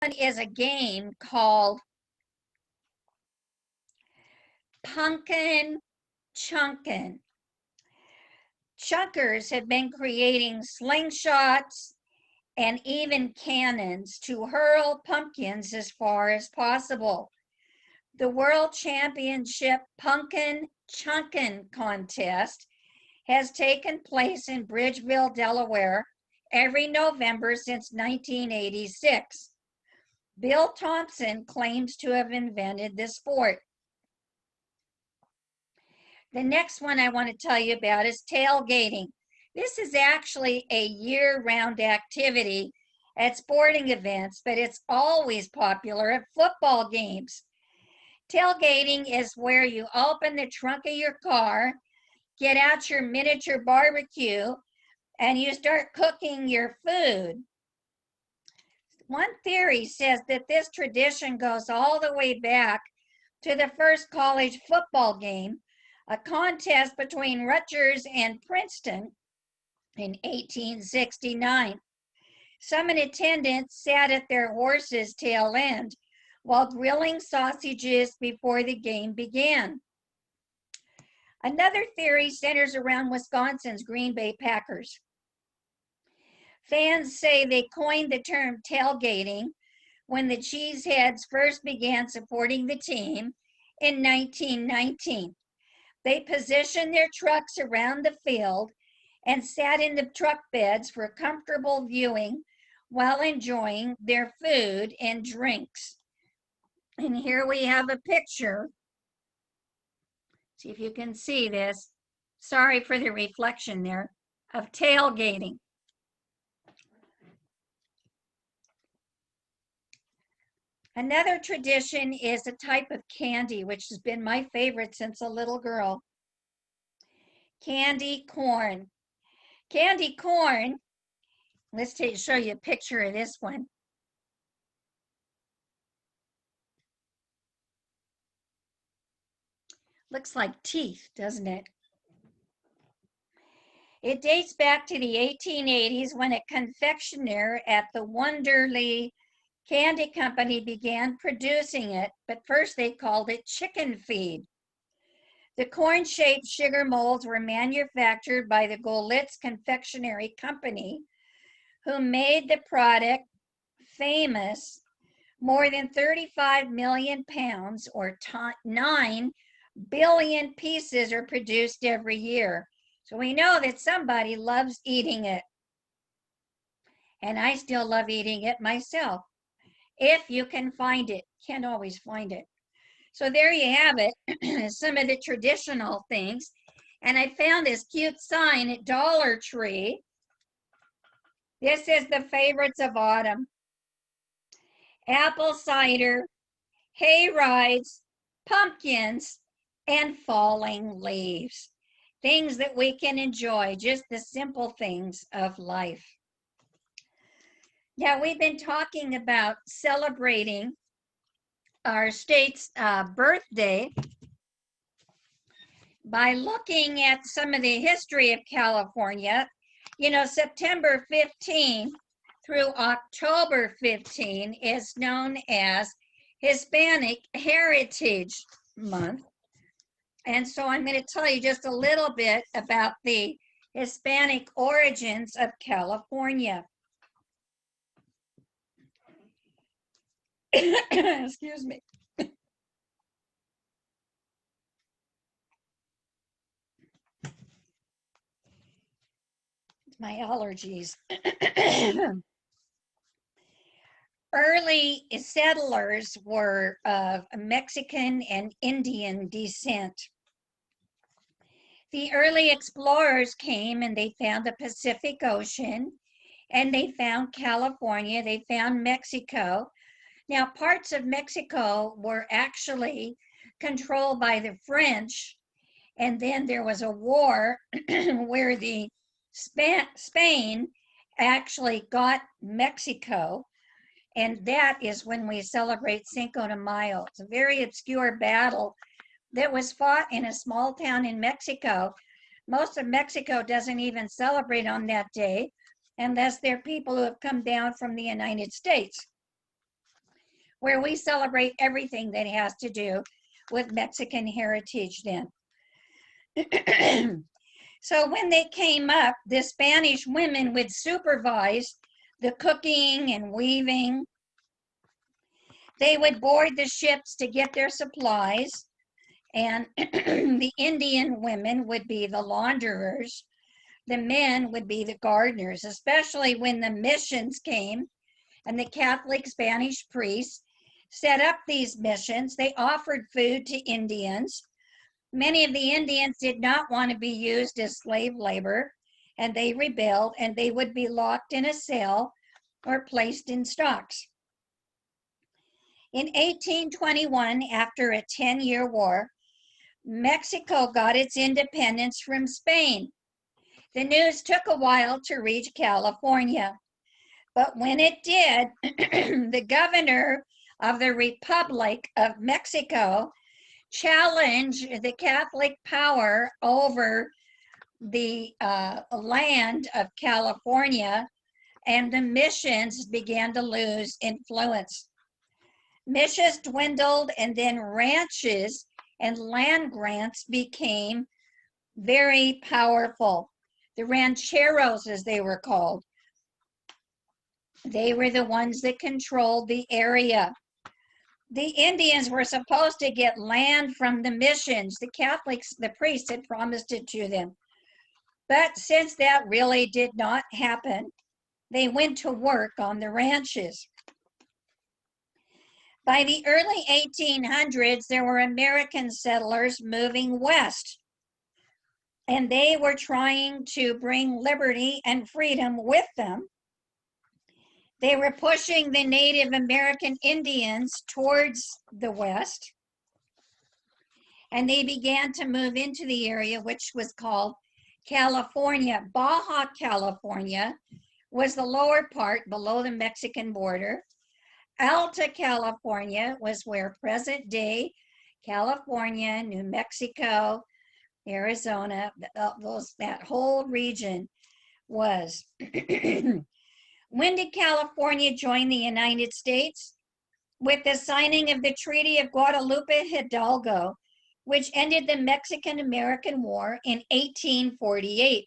one is a game called Pumpkin Chunkin'. Chunkers have been creating slingshots and even cannons to hurl pumpkins as far as possible. The World Championship Pumpkin Chunkin' contest has taken place in Bridgeville, Delaware, every November since 1986. Bill Thompson claims to have invented this sport. The next one I want to tell you about is tailgating. This is actually a year-round activity at sporting events, but it's always popular at football games. Tailgating is where you open the trunk of your car, get out your miniature barbecue, and you start cooking your food. One theory says that this tradition goes all the way back to the first college football game, a contest between Rutgers and Princeton in 1869. Some attendants sat at their horses' tail end while grilling sausages before the game began. Another theory centers around Wisconsin's Green Bay Packers. Fans say they coined the term tailgating when the Cheeseheads first began supporting the team in 1919. They positioned their trucks around the field and sat in the truck beds for comfortable viewing while enjoying their food and drinks. And here we have a picture. See if you can see this. Sorry for the reflection there, of tailgating. Another tradition is a type of candy, which has been my favorite since a little girl. Candy corn. Candy corn, let's show you a picture of this one. Looks like teeth, doesn't it? It dates back to the 1880s when a confectioner at the Wonderly Candy Company began producing it, but first they called it chicken feed. The corn-shaped sugar molds were manufactured by the Golitz Confectionery Company, who made the product famous. More than 35 million pounds, or 9 billion pieces, are produced every year. So we know that somebody loves eating it. And I still love eating it myself. If you can find it, can't always find it. So there you have it, some of the traditional things. And I found this cute sign at Dollar Tree. This is the favorites of autumn. Apple cider, hay rides, pumpkins, and falling leaves. Things that we can enjoy, just the simple things of life. Now, we've been talking about celebrating our state's birthday by looking at some of the history of California. You know, September 15 through October 15 is known as Hispanic Heritage Month. And so I'm going to tell you just a little bit about the Hispanic origins of California. Excuse me. My allergies. Early settlers were of Mexican and Indian descent. The early explorers came and they found the Pacific Ocean, and they found California, they found Mexico. Now, parts of Mexico were actually controlled by the French, and then there was a war where the Spain actually got Mexico, and that is when we celebrate Cinco de Mayo. It's a very obscure battle that was fought in a small town in Mexico. Most of Mexico doesn't even celebrate on that day unless they're people who have come down from the United States. where we celebrate everything that has to do with Mexican heritage then. So when they came up, the Spanish women would supervise the cooking and weaving. They would board the ships to get their supplies, and the Indian women would be the launderers. The men would be the gardeners, especially when the missions came and the Catholic Spanish priests set up these missions. They offered food to Indians. Many of the Indians did not want to be used as slave labor, and they rebelled, and they would be locked in a cell or placed in stocks. In 1821, after a 10-year war, Mexico got its independence from Spain. The news took a while to reach California, but when it did, the governor of the Republic of Mexico challenged the Catholic power over the land of California, and the missions began to lose influence. Missions dwindled, and then ranches and land grants became very powerful. The rancheros, as they were called, they were the ones that controlled the area. The Indians were supposed to get land from the missions. The Catholics, the priests had promised it to them. But since that really did not happen, they went to work on the ranches. By the early 1800s, there were American settlers moving west, and they were trying to bring liberty and freedom with them. They were pushing the Native American Indians towards the west, and they began to move into the area which was called California. Baja California was the lower part below the Mexican border. Alta California was where present-day California, New Mexico, Arizona, that whole region was. When did California join the United States? With the signing of the Treaty of Guadalupe Hidalgo, which ended the Mexican-American War in 1848.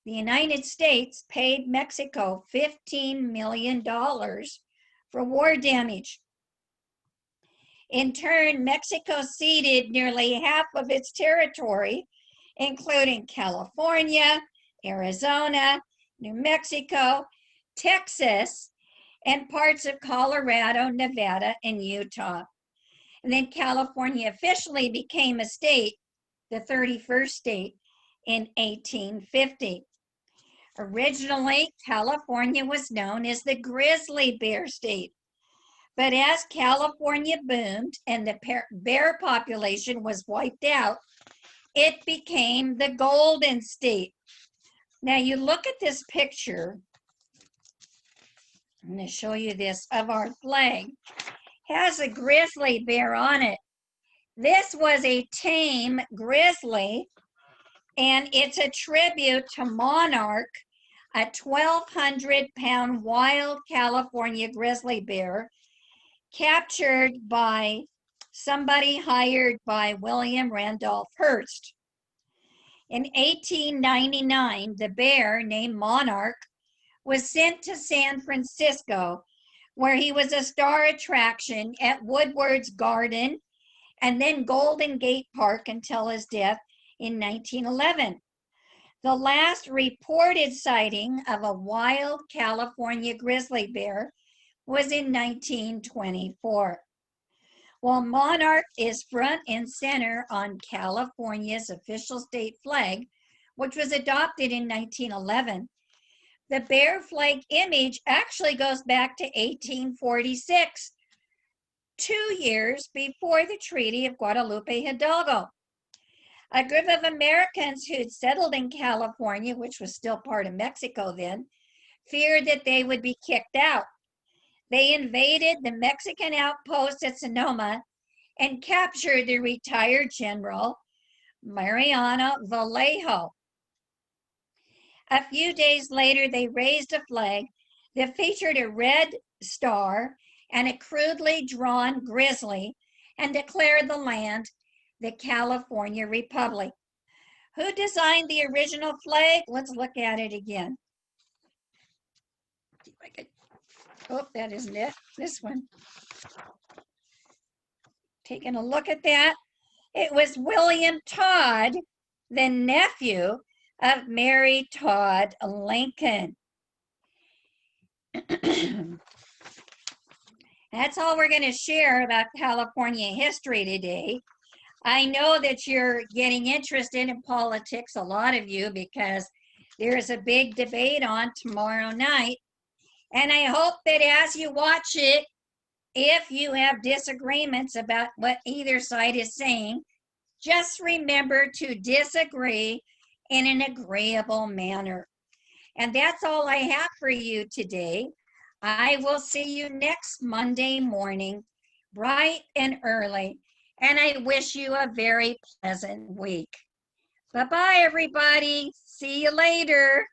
The United States paid Mexico $15 million for war damage. In turn, Mexico ceded nearly half of its territory, including California, Arizona, New Mexico, Texas, and parts of Colorado, Nevada, and Utah. And then California officially became a state, the 31st state, in 1850. Originally, California was known as the grizzly bear state. But as California boomed and the bear population was wiped out, it became the golden state. Now you look at this picture, I'm going to show you this, of our flag. It has a grizzly bear on it. This was a tame grizzly, and it's a tribute to Monarch, a 1,200-pound wild California grizzly bear captured by somebody hired by William Randolph Hearst. In 1899, the bear named Monarch was sent to San Francisco, where he was a star attraction at Woodward's Garden and then Golden Gate Park until his death in 1911. The last reported sighting of a wild California grizzly bear was in 1924. While Monarch is front and center on California's official state flag, which was adopted in 1911, the bear flag image actually goes back to 1846, 2 years before the Treaty of Guadalupe Hidalgo. A group of Americans who'd settled in California, which was still part of Mexico then, feared that they would be kicked out. They invaded the Mexican outpost at Sonoma and captured the retired General Mariano Vallejo. A few days later, they raised a flag that featured a red star and a crudely drawn grizzly and declared the land the California Republic. Who designed the original flag? Let's look at it again. See if I could, oh, that isn't it. This one. Taking a look at that. It was William Todd, the nephew of Mary Todd Lincoln. That's all we're going to share about California history today. I know that you're getting interested in politics, a lot of you, because there's a big debate on tomorrow night. And I hope that as you watch it, if you have disagreements about what either side is saying, just remember to disagree in an agreeable manner. And that's all I have for you today. I will see you next Monday morning, bright and early. And I wish you a very pleasant week. Bye-bye, everybody. See you later.